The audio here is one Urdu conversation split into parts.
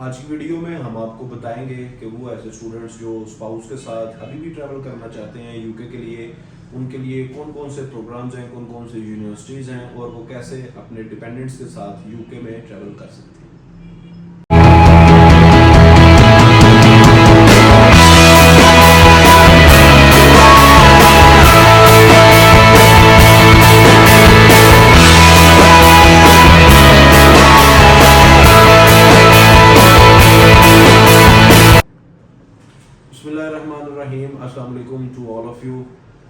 آج کی ویڈیو میں ہم آپ کو بتائیں گے کہ وہ ایسے اسٹوڈنٹس جو اسپاؤس کے ساتھ ابھی بھی ٹریول کرنا چاہتے ہیں یو کے لیے، ان کے لیے کون کون سے پروگرامز ہیں، کون کون سے یونیورسٹیز ہیں اور وہ کیسے اپنے ڈپینڈنٹس کے ساتھ یو کے میں ٹریول کر سکتے ہیں۔ بسم اللہ الرحمن الرحیم، السلام علیکم ٹو آل آف یو۔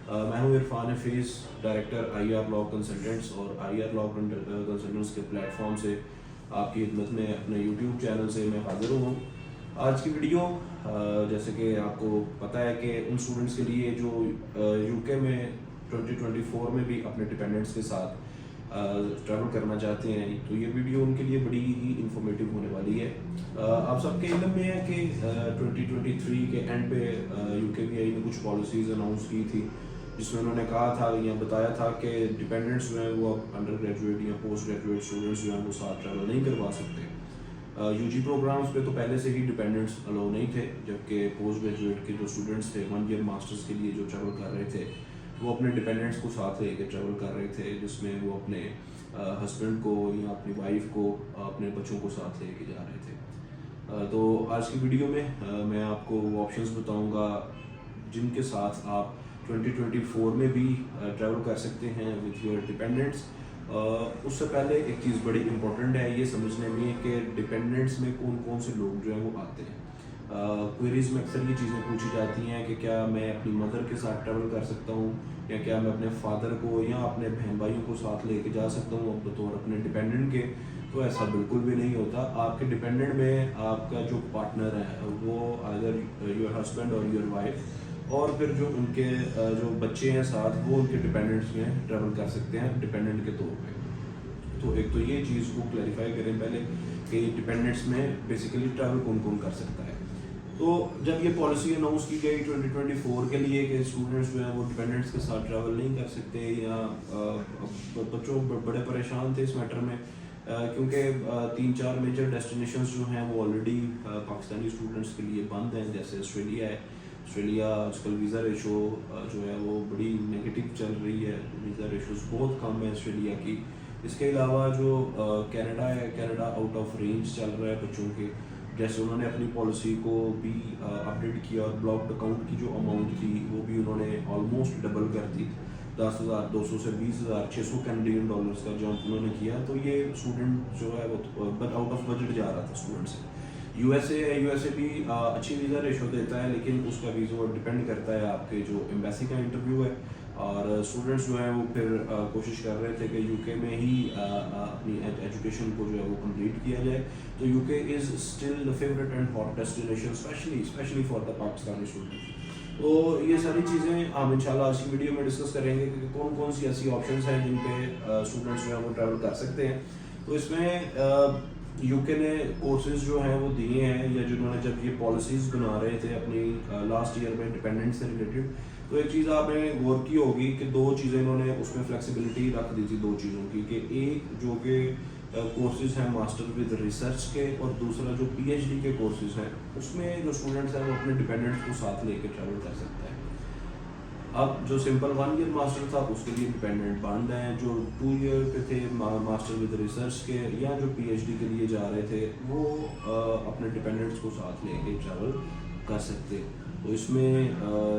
میں ہوں Irfan Hafeez, director I R law consultants, اور آئی آر لاء کنسلٹنٹس کے پلیٹ فارم سے آپ کی خدمت میں اپنے یوٹیوب چینل سے میں حاضر ہوں۔ آج کی ویڈیو جیسے کہ آپ کو پتہ ہے کہ ان اسٹوڈنٹس کے لیے جو یو کے میں 2024 میں بھی اپنے ڈپینڈنٹس کے ساتھ ٹریول کرنا چاہتے ہیں، تو یہ ویڈیو ان کے لیے بڑی ہی انفارمیٹیو ہونے والی ہے۔ آپ سب کے علم میں ہے کہ 2023 کے اینڈ پہ یو کے پی آئی نے کچھ پالیسیز اناؤنس کی تھی، جس میں انہوں نے کہا تھا یا بتایا تھا کہ ڈپینڈنٹس جو ہیں وہ انڈر گریجویٹ یا پوسٹ گریجویٹ اسٹوڈنٹس جو ہیں وہ ساتھ ٹریول نہیں کروا سکتے۔ یو جی پروگرامز پہ تو پہلے سے ہی ڈپینڈنٹس الاؤ نہیں تھے، جبکہ پوسٹ گریجویٹ کے جو اسٹوڈنٹس تھے 1 ایئر ماسٹرز کے لیے جو ٹریول کر رہے تھے، وہ اپنے ڈپینڈنٹس کو ساتھ لے کے ٹریول کر رہے تھے، جس میں وہ اپنے ہسبینڈ کو یا اپنی وائف کو، اپنے بچوں کو ساتھ لے کے جا رہے تھے۔ تو آج کی ویڈیو میں میں آپ کو وہ آپشنز بتاؤں گا جن کے ساتھ آپ 2024 میں بھی ٹریول کر سکتے ہیں وتھ یور ڈپینڈنٹس۔ اس سے پہلے ایک چیز بڑی امپورٹنٹ ہے یہ سمجھنے میں کہ ڈپینڈنٹس میں کون کون سے لوگ جو ہیں وہ آتے ہیں۔ کوئریز میں اکثر یہ چیزیں پوچھی جاتی ہیں کہ کیا میں اپنی مدر کے ساتھ ٹریول کر سکتا ہوں، یا کیا میں اپنے فادر کو یا اپنے بہن بھائیوں کو ساتھ لے کے جا سکتا ہوں بطور اپنے ڈپینڈنٹ کے۔ تو ایسا بالکل بھی نہیں ہوتا۔ آپ کے ڈپینڈنٹ میں آپ کا جو پارٹنر ہے وہ ایدر یور ہسبینڈ اور یور وائف، اور پھر جو ان کے جو بچے ہیں ساتھ، وہ ان کے ڈپینڈنٹس میں ٹریول کر سکتے ہیں ڈپینڈنٹ کے طور پہ۔ تو ایک تو یہ چیز کو کلیریفائی کریں پہلے کہ ڈپینڈنٹس میں بیسیکلی ٹریول کون کون کر سکتا ہے۔ تو جب یہ پالیسی اناؤنس کی گئی 2024 کے لیے کہ اسٹوڈنٹس جو ہیں وہ ڈپینڈنٹس کے ساتھ ٹریول نہیں کر سکتے، یا بچوں بڑے پریشان تھے اس میٹر میں، کیونکہ 3-4 میجر ڈیسٹینیشنز جو ہیں وہ آلریڈی پاکستانی اسٹوڈنٹس کے لیے بند ہیں، جیسے آسٹریلیا ہے۔ آسٹریلیا آج کل ویزا ریشو جو ہے وہ بڑی نیگیٹو چل رہی ہے، ویزا ریشوز بہت کم ہے آسٹریلیا کی۔ اس کے علاوہ جو کینیڈا ہے، کینیڈا آؤٹ آف رینج چل رہا ہے بچوں کے، جیسے انہوں نے اپنی پالیسی کو بھی اپڈیٹ کیا اور بلاکڈ اکاؤنٹ کی جو اماؤنٹ تھی وہ بھی انہوں نے آلموسٹ ڈبل کر دی، 10,200 سے 20,600 کینیڈین ڈالرز کا جمپ انہوں نے کیا۔ تو یہ اسٹوڈنٹ جو ہے وہ آؤٹ آف بجٹ جا رہا تھا اسٹوڈنٹ سے۔ یو ایس اے بھی اچھی ویزا ریشو دیتا ہے، لیکن اس کا ویزا ڈپینڈ کرتا ہے آپ کے جو ایمبیسی کا انٹرویو ہے، اور اسٹوڈنٹس جو ہیں وہ پھر کوشش کر رہے تھے کہ یو کے میں ہی اپنی ایجوکیشن کو جو ہے وہ کمپلیٹ کیا جائے۔ تو U K is still the favourite and hot destination especially for the Pakistani student. تو یہ ساری چیزیں ہم انشاءاللہ آج کی ویڈیو میں ڈسکس کریں گے کہ کون کون سی ایسی آپشنس ہیں جن پہ اسٹوڈنٹس جو ہیں وہ ٹریول کر سکتے ہیں۔ تو اس میں یو کے نے کورسز جو ہیں وہ دیے ہیں، یا جنہوں نے جب یہ پالیسیز بنا رہے تھے اپنی لاسٹ ایئر میں ڈپینڈنٹ سے ریلیٹڈ، تو ایک چیز آپ نے غور کی ہوگی کہ 2 چیزیں انہوں نے اس میں فلیکسیبلٹی رکھ دی تھی 2 چیزوں کی، کہ ایک جو کہ کورسز ہیں ماسٹر ود ریسرچ کے، اور دوسرا جو پی ایچ ڈی کے کورسز ہیں اس میں جو اسٹوڈنٹس ہیں وہ اپنے ڈپینڈنٹس کو ساتھ لے کے ٹریول کر سکتا ہے۔ اب جو سمپل 1 ایئر ماسٹر تھا اس کے لیے ڈپینڈنٹ بند ہیں، جو 2 ایئر پہ تھے ماسٹر ود ریسرچ کے یا جو پی ایچ ڈی کے لیے جا رہے تھے، وہ اپنے ڈپینڈنٹس کو ساتھ لے کے ٹریول کر سکتے۔ تو اس میں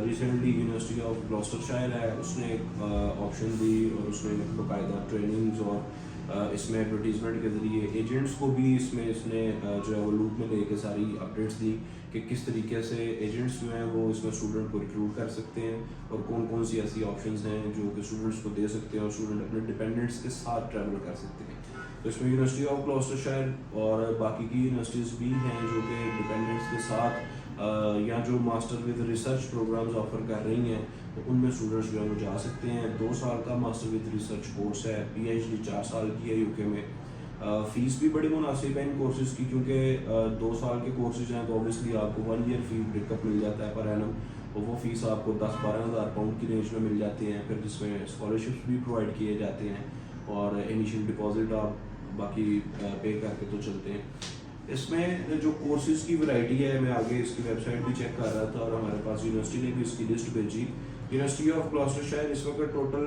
ریسنٹلی یونیورسٹی آف گلوسٹرشائر ہے، اس نے ایک آپشن دی، اور اس نے باقاعدہ ٹریننگز اور اس میں ایڈورٹیزمنٹ کے ذریعے ایجنٹس کو بھی اس نے جو ہے وہ لوپ میں لے کے ساری اپڈیٹس دی کہ کس طریقے سے ایجنٹس جو ہیں وہ اس میں اسٹوڈنٹ کو ریکروٹ کر سکتے ہیں، اور کون کون سی ایسی آپشنز ہیں جو کہ اسٹوڈنٹس کو دے سکتے ہیں اور اسٹوڈنٹ اپنے ڈپینڈنٹس کے ساتھ ٹریول کر سکتے ہیں۔ تو اس میں یونیورسٹی آف گلوسٹرشائر اور باقی کی یونیورسٹیز بھی ہیں جو کہ ڈپینڈنٹس کے ساتھ یا جو master with research programs offer کر رہی ہیں، تو ان میں اسٹوڈنٹس جو ہیں وہ جا سکتے ہیں۔ 2 سال کا ماسٹر ود ریسرچ کورس ہے، پی ایچ ڈی 4 سال کی ہے یو کے میں۔ فیس بھی بڑی مناسب ہے ان کورسز کی، کیونکہ 2 سال کے کورسز ہیں تو اوبیسلی آپ کو 1 ایئر فی بریک اپ مل جاتا ہے پر اینم، اور وہ فیس آپ کو 10-12 ہزار پاؤنڈ کی رینج میں مل جاتی ہیں، پھر جس میں اسکالرشپس بھی پرووائڈ کیے جاتے ہیں، اور انیشیل ڈپازٹ آپ باقی پے کر کے تو چلتے ہیں۔ اس میں جو کورسز کی ورائٹی ہے، میں آگے اس کی ویب سائٹ بھی چیک کر رہا تھا اور ہمارے پاس یونیورسٹی نے بھی اس کی لسٹ بھیجی. یونیورسٹی آف گلاسٹرشائر اس وقت ٹوٹل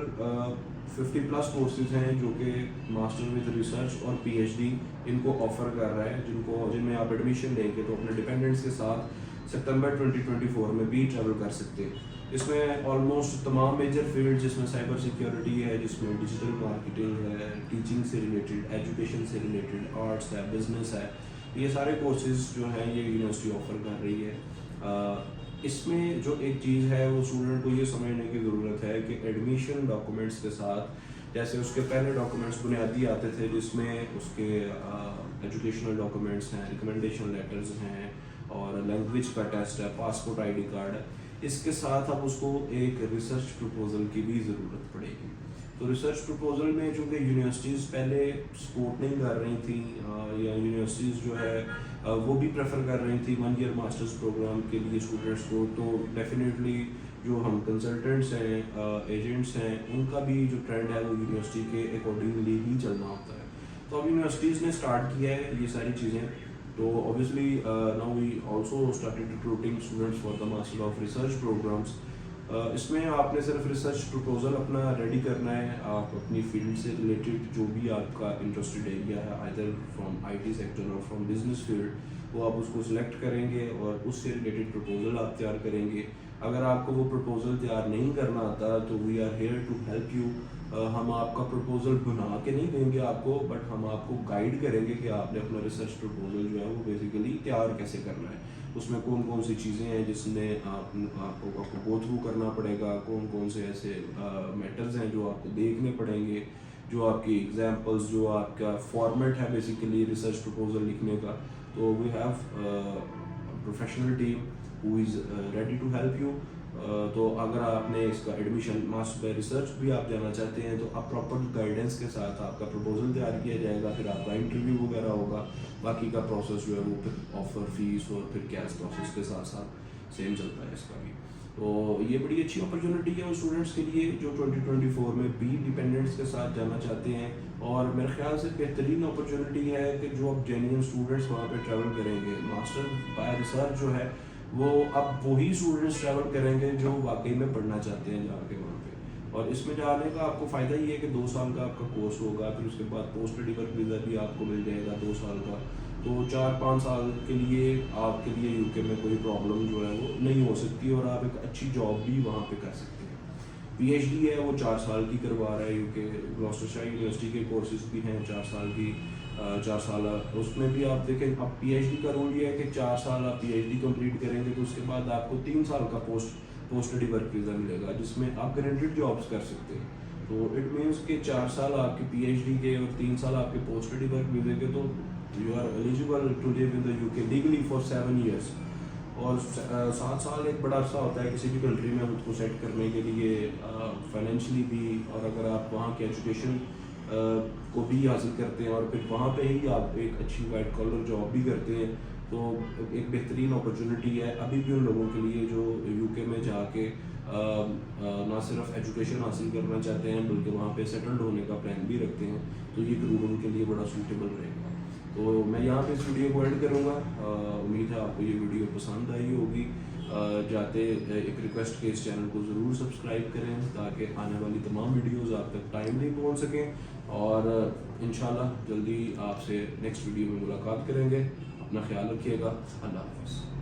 50+ کورسز ہیں جو کہ ماسٹر ود ریسرچ اور پی ایچ ڈی ان کو آفر کر رہا ہے، جن میں آپ ایڈمیشن لیں گے تو اپنے ڈپینڈنٹس کے ساتھ سپتمبر 2024 میں بھی ٹریول کر سکتے ہیں. اس میں آلموسٹ تمام میجر فیلڈ، جس میں سائبر سیکیورٹی ہے، جس میں ڈیجیٹل مارکیٹنگ ہے، ٹیچنگ سے ریلیٹڈ، ایجوکیشن سے ریلیٹڈ، آرٹس ہے، بزنس ہے، یہ سارے کورسز جو ہیں یہ یونیورسٹی آفر کر رہی ہے. اس میں جو ایک چیز ہے وہ اسٹوڈنٹ کو یہ سمجھنے کی ضرورت ہے کہ ایڈمیشن ڈاکومنٹس کے ساتھ، جیسے اس کے پہلے ڈاکومنٹس بنیادی آتے تھے جس میں اس کے ایجوکیشنل ڈاکومنٹس ہیں، ریکمنڈیشن لیٹرز ہیں اور لینگویج کا ٹیسٹ ہے، پاسپورٹ آئی ڈی کارڈ ہے. اس کے ساتھ اب اس کو ایک ریسرچ پروپوزل کی بھی ضرورت پڑے گی. تو ریسرچ پروپوزل میں چونکہ یونیورسٹیز پہلے سپورٹ نہیں کر رہی تھیں یا یونیورسٹیز جو ہے وہ بھی پریفر کر رہی تھی 1 ایئر ماسٹرز پروگرام کے لیے اسٹوڈنٹس کو، تو ڈیفینیٹلی جو ہم کنسلٹنٹس ہیں، ایجنٹس ہیں، ان کا بھی جو ٹرینڈ ہے وہ یونیورسٹی کے اکارڈنگلی ہی چلنا ہوتا ہے. تو اب یونیورسٹیز نے اسٹارٹ کیا ہے یہ ساری چیزیں. تو obviously now we also started recruiting students for the Master of Research programs. اس میں آپ نے صرف ریسرچ پروپوزل اپنا ریڈی کرنا ہے. آپ اپنی فیلڈ سے ریلیٹڈ جو بھی آپ کا انٹرسٹڈ ایریا ہے، either from I T sector اور فرام بزنس فیلڈ، وہ آپ اس کو سلیکٹ کریں گے اور اس سے ریلیٹڈ پروپوزل آپ تیار کریں گے. اگر آپ کو وہ پروپوزل تیار نہیں کرنا آتا تو we are here to help you. ہم آپ کا پروپوزل بنا کے نہیں دیں گے آپ کو، بٹ ہم آپ کو گائیڈ کریں گے کہ آپ نے اپنا ریسرچ پروپوزل جو ہے وہ بیسیکلی تیار کیسے کرنا ہے. اس میں کون کون سی چیزیں ہیں جس میں آپ کو گو تھرو کرنا پڑے گا، کون کون سے ایسے میٹرز ہیں جو آپ کو دیکھنے پڑیں گے، جو آپ کی ایگزامپلس، جو آپ کا فارمیٹ ہے بیسیکلی ریسرچ پروپوزل لکھنے کا. تو we have professional team who is ready to help you. تو اگر آپ نے اس کا ایڈمیشن ماسٹر بائی ریسرچ بھی آپ جانا چاہتے ہیں تو آپ پراپر گائیڈنس کے ساتھ آپ کا پروپوزل تیار کیا جائے گا، پھر آپ کا انٹرویو وغیرہ ہوگا. باقی کا پروسیس جو ہے وہ پھر آفر، فیس اور پھر کیش پروسیس کے ساتھ ساتھ سیم چلتا ہے اس کا بھی. تو یہ بڑی اچھی اپرچونیٹی ہے اس اسٹوڈنٹس کے لیے جو 2024 میں بھی ڈیپینڈنٹس کے ساتھ جانا چاہتے ہیں. اور میرے خیال سے بہترین اپرچونیٹی ہے کہ جو اب جینیئن اسٹوڈنٹس وہاں پہ ٹریول کریں گے. ماسٹر بائی ریسرچ جو ہے وہ اب وہی اسٹوڈنٹس ٹریول کریں گے جو واقعی میں پڑھنا چاہتے ہیں جا کے وہاں پہ. اور اس میں جانے کا آپ کو فائدہ یہ ہے کہ 2 سال کا آپ کا کورس ہوگا، پھر اس کے بعد پوسٹ اسٹڈی ورک ویزا بھی آپ کو مل جائے گا 2 سال کا. تو 4-5 سال کے لیے آپ کے لیے یو کے میں کوئی پرابلم جو ہے وہ نہیں ہو سکتی اور آپ ایک اچھی جاب بھی وہاں پہ کر سکتے ہیں. پی ایچ ڈی ہے وہ 4 سال کی کروا رہا ہے یو کے. گلاسٹرشائر یونیورسٹی کے کورسز بھی ہیں 4 سال کی، 4 سال. اس میں بھی آپ دیکھیں اب پی ایچ ڈی کا رول یہ ہے کہ 4 سال آپ پی ایچ ڈی کمپلیٹ کریں گے تو اس کے بعد آپ کو 3 سال کا پوسٹ اسٹڈی ورک ویزا ملے گا جس میں آپ گارنٹیڈ جابس کر سکتے ہیں. تو اٹ مینس کہ 4 سال آپ کے پی ایچ ڈی کے اور 3 سال آپ کے پوسٹ اسٹڈی ورک ویزے کے، تو you are eligible to live in the UK legally for 7 years. اور 7 سال ایک بڑا عرصہ ہوتا ہے کسی بھی کنٹری میں خود کو سیٹ کرنے کے لیے، فائنینشلی بھی. اور اگر آپ وہاں کے ایجوکیشن کو بھی حاصل کرتے ہیں اور پھر وہاں پہ ہی آپ ایک اچھی وائٹ کالر جاب بھی کرتے ہیں تو ایک بہترین اپرچونیٹی ہے ابھی بھی ان لوگوں کے لیے جو یو کے میں جا کے نہ صرف ایجوکیشن حاصل کرنا چاہتے ہیں بلکہ وہاں پہ سیٹلڈ ہونے کا پلان بھی رکھتے ہیں. تو یہ ضرور ان کے لیے بڑا سوٹیبل رہے گا. تو میں یہاں پہ اس ویڈیو کو اینڈ کروں گا. امید ہے آپ کو یہ ویڈیو پسند آئی ہوگی. جاتے ایک ریکویسٹ کہ اس چینل کو ضرور سبسکرائب کریں تاکہ آنے والی تمام ویڈیوز آپ تک ٹائملی پہنچ سکیں. اور انشاءاللہ جلدی آپ سے نیکسٹ ویڈیو میں ملاقات کریں گے. اپنا خیال رکھیے گا. اللہ حافظ.